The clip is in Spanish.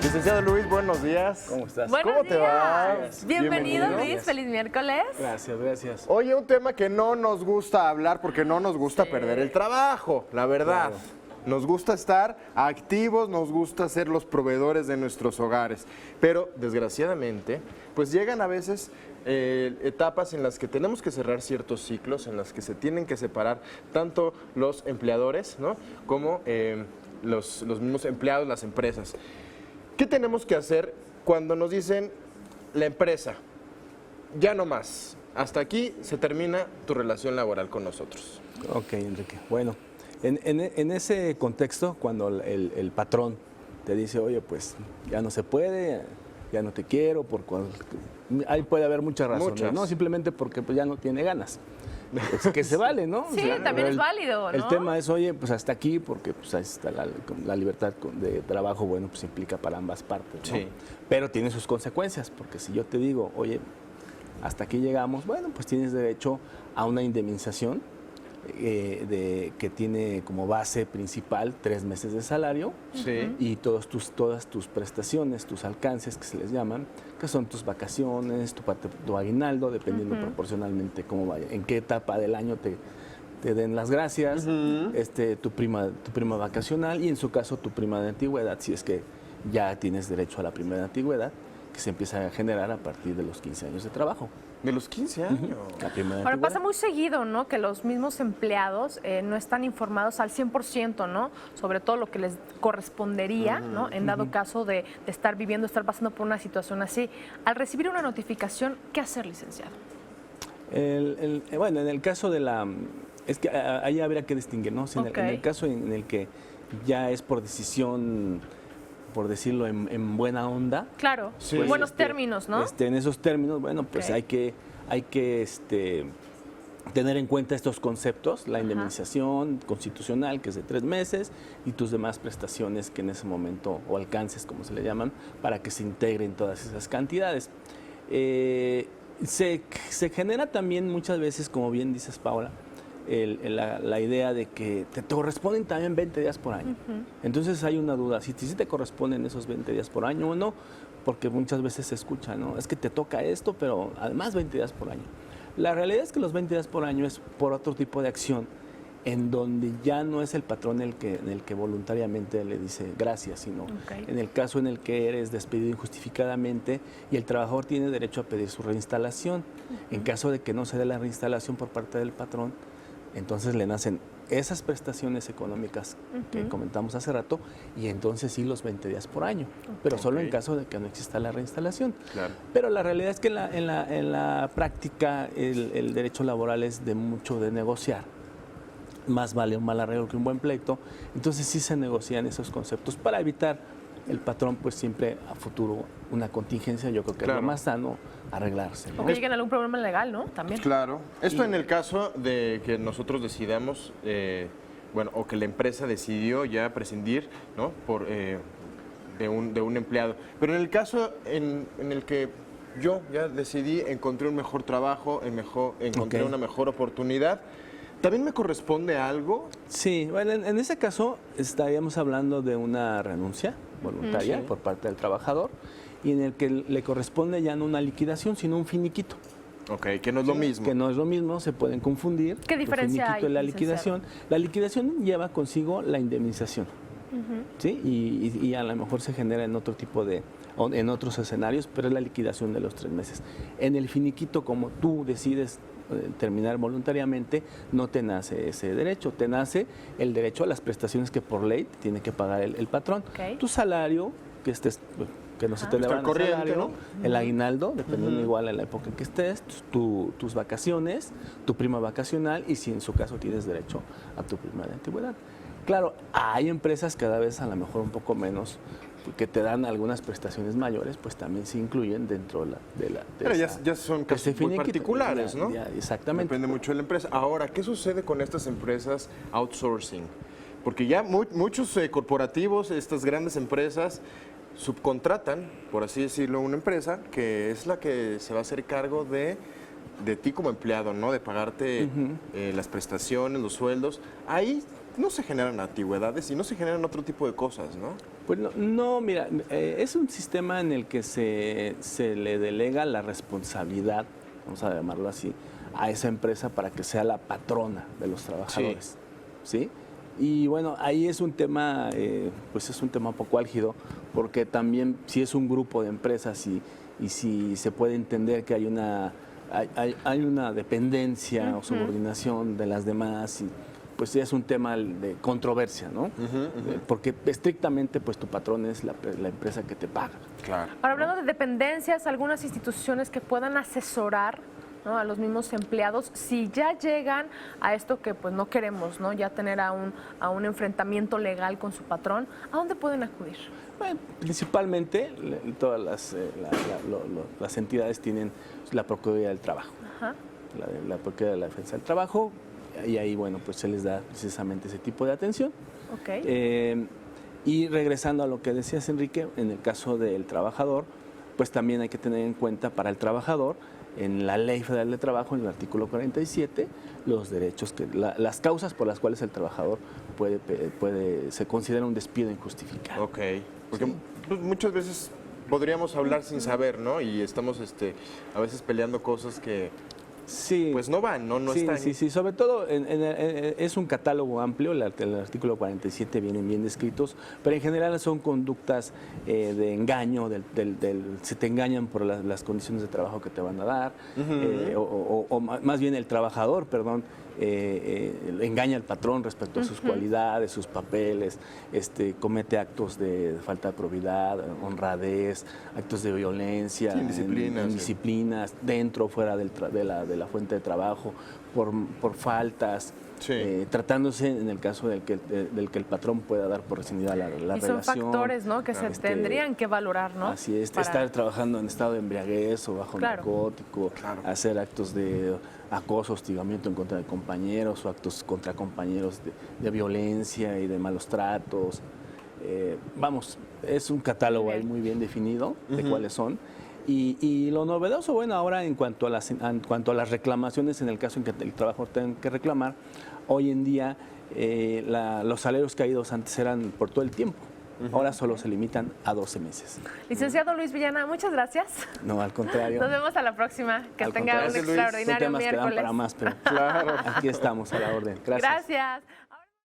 Licenciado Luis, buenos días. ¿Cómo estás? Buenos ¿Cómo te va? días. Bienvenido, Luis. Feliz miércoles. Gracias, gracias. Oye, un tema que no nos gusta hablar porque no nos gusta perder el trabajo, la verdad. Claro. Nos gusta estar activos, nos gusta ser los proveedores de nuestros hogares. Pero, desgraciadamente, pues llegan a veces etapas en las que tenemos que cerrar ciertos ciclos, en las que se tienen que separar tanto los empleadores, ¿no?, como los mismos empleados, las empresas. ¿Qué tenemos que hacer cuando nos dicen la empresa, ya no más, hasta aquí se termina tu relación laboral con nosotros? Ok, Enrique. Bueno, en ese contexto, cuando el patrón te dice, oye, pues ya no se puede, ya no te quiero, ahí puede haber muchas razones, Muchas. ¿no? Simplemente porque pues, ya no tiene ganas. Es que se vale, ¿no? Sí, también pero es válido, ¿no? El tema es, oye, pues hasta aquí, porque pues ahí está la libertad de trabajo, bueno, pues implica para ambas partes, ¿no? Sí. Pero tiene sus consecuencias, porque si yo te digo, oye, hasta aquí llegamos, bueno, pues tienes derecho a una indemnización que tiene como base principal 3 meses de salario Sí. y todas tus prestaciones, tus alcances que se les llaman, que son tus vacaciones, tu aguinaldo, dependiendo proporcionalmente cómo vaya, en qué etapa del año te den las gracias, tu prima vacacional y en su caso tu prima de antigüedad, si es que ya tienes derecho a la prima de antigüedad, que se empieza a generar a partir de los 15 años de trabajo. De los 15 años. La prima de Ahora antigüedad. pasa muy seguido, ¿no? Que los mismos empleados no están informados al 100%, ¿no? Sobre todo lo que les correspondería, ¿no? En dado caso de estar viviendo, estar pasando por una situación así. Al recibir una notificación, ¿qué hacer, licenciado? Bueno, en el caso de es que ahí habría que distinguir, ¿no? Si en el caso en el que ya es por decisión, por decirlo en buena onda. Claro, Sí. en buenos términos, ¿no? En esos términos, bueno, pues Ok. hay que tener en cuenta estos conceptos, la indemnización constitucional, que es de 3 meses, y tus demás prestaciones que en ese momento, o alcances, como se le llaman, para que se integren todas esas cantidades. Se genera también muchas veces, como bien dices, Paola, la idea de que te corresponden también 20 días por año. Entonces hay una duda, si te corresponden esos 20 días por año o no, porque muchas veces se escucha, ¿no? Es que te toca esto, pero además 20 días por año. La realidad es que los 20 días por año es por otro tipo de acción, en donde ya no es el patrón en el que voluntariamente le dice gracias, sino en el caso en el que eres despedido injustificadamente y el trabajador tiene derecho a pedir su reinstalación. En caso de que no se dé la reinstalación por parte del patrón, entonces le nacen esas prestaciones económicas que comentamos hace rato y entonces sí los 20 días por año, pero solo en caso de que no exista la reinstalación. Claro. Pero la realidad es que en la práctica el derecho laboral es de mucho de negociar. Más vale un mal arreglo que un buen pleito. Entonces sí se negocian esos conceptos para evitar el patrón, pues siempre a futuro una contingencia. Yo creo que es lo más sano arreglarse, ¿no? O que lleguen a algún problema legal, ¿no? También. Claro. Esto en el caso de que nosotros decidamos, bueno, o que la empresa decidió ya prescindir, ¿no?, de un empleado. Pero en el caso en el que yo ya decidí, encontré un mejor trabajo, encontré una mejor oportunidad, ¿también me corresponde algo? Sí, bueno, en ese caso estaríamos hablando de una renuncia voluntaria por parte del trabajador y en el que le corresponde ya no una liquidación, sino un finiquito. Ok, que no es lo mismo. Que no es lo mismo, se pueden confundir. ¿Qué diferencia el finiquito hay, y la licenciado? liquidación. La liquidación lleva consigo la indemnización, ¿sí? Y a lo mejor se genera en otro tipo en otros escenarios, pero es la liquidación de los 3 meses. En el finiquito, como tú decides terminar voluntariamente, no te nace ese derecho, te nace el derecho a las prestaciones que por ley tiene que pagar el patrón. Tu salario, que no se te eleva el salario, ¿no? El aguinaldo, dependiendo igual en la época en que estés, tus vacaciones, tu prima vacacional y si en su caso tienes derecho a tu prima de antigüedad. Claro, hay empresas cada vez a lo mejor un poco menos que te dan algunas prestaciones mayores, pues también se incluyen dentro Pero ya son casos muy particulares, ¿no? Exactamente. Depende mucho de la empresa. Ahora, ¿qué sucede con estas empresas outsourcing? Porque ya muchos corporativos, estas grandes empresas, subcontratan, por así decirlo, una empresa que es la que se va a hacer cargo de ti como empleado, ¿no? De pagarte las prestaciones, los sueldos. Ahí no se generan antigüedades y no se generan otro tipo de cosas, ¿no? Pues no, mira, es un sistema en el que se le delega la responsabilidad, vamos a llamarlo así, a esa empresa para que sea la patrona de los trabajadores, ¿sí? Y bueno, ahí es un tema, pues es un tema un poco álgido, porque también si es un grupo de empresas y si se puede entender que hay una dependencia o subordinación de las demás, y pues ya es un tema de controversia, ¿no? Porque estrictamente pues tu patrón es la empresa que te paga. Claro. Ahora, hablando de dependencias, algunas instituciones que puedan asesorar, ¿no?, a los mismos empleados, si ya llegan a esto que pues no queremos, ¿no?, ya tener a un enfrentamiento legal con su patrón, ¿a dónde pueden acudir? Bueno, principalmente todas las entidades tienen la Procuraduría del Trabajo, la Procuraduría de la Defensa del Trabajo, y ahí, bueno, pues se les da precisamente ese tipo de atención. Okay. Y regresando a lo que decías, Enrique, en el caso del trabajador, pues también hay que tener en cuenta para el trabajador, en la Ley Federal de Trabajo, en el artículo 47, los derechos, las causas por las cuales el trabajador se considera un despido injustificado. Ok, porque pues, muchas veces podríamos hablar sin saber, ¿no? Y estamos a veces peleando cosas que Sí. pues no van, no Sí, están. sí, sobre todo es un catálogo amplio, el artículo 47 vienen bien descritos, pero en general son conductas de engaño, se te engañan por las condiciones de trabajo que te van a dar, o más bien el trabajador, perdón, engaña al patrón respecto a sus cualidades, sus papeles, comete actos de falta de probidad, honradez, actos de violencia, Sí, indisciplinas, indisciplinas, dentro o fuera de la fuente de trabajo, por faltas, tratándose en el caso del que el patrón pueda dar por rescindida la relación. Y son factores, ¿no?, que se tendrían que valorar, ¿no? Así es, estar trabajando en estado de embriaguez o bajo narcótico, hacer actos de acoso, hostigamiento en contra de compañeros o actos contra compañeros de violencia y de malos tratos. Vamos, es un catálogo ahí muy bien definido de cuáles son. Y lo novedoso, bueno, ahora en cuanto a las reclamaciones, en el caso en que el trabajador tenga que reclamar, hoy en día los salarios caídos antes eran por todo el tiempo. Ahora solo se limitan a 12 meses. Licenciado Luis Villana, muchas gracias. No, al contrario. Nos vemos a la próxima. Que Al tenga un contrario. extraordinario Son temas que dan miércoles. para más, pero aquí estamos a la orden. Gracias. Gracias.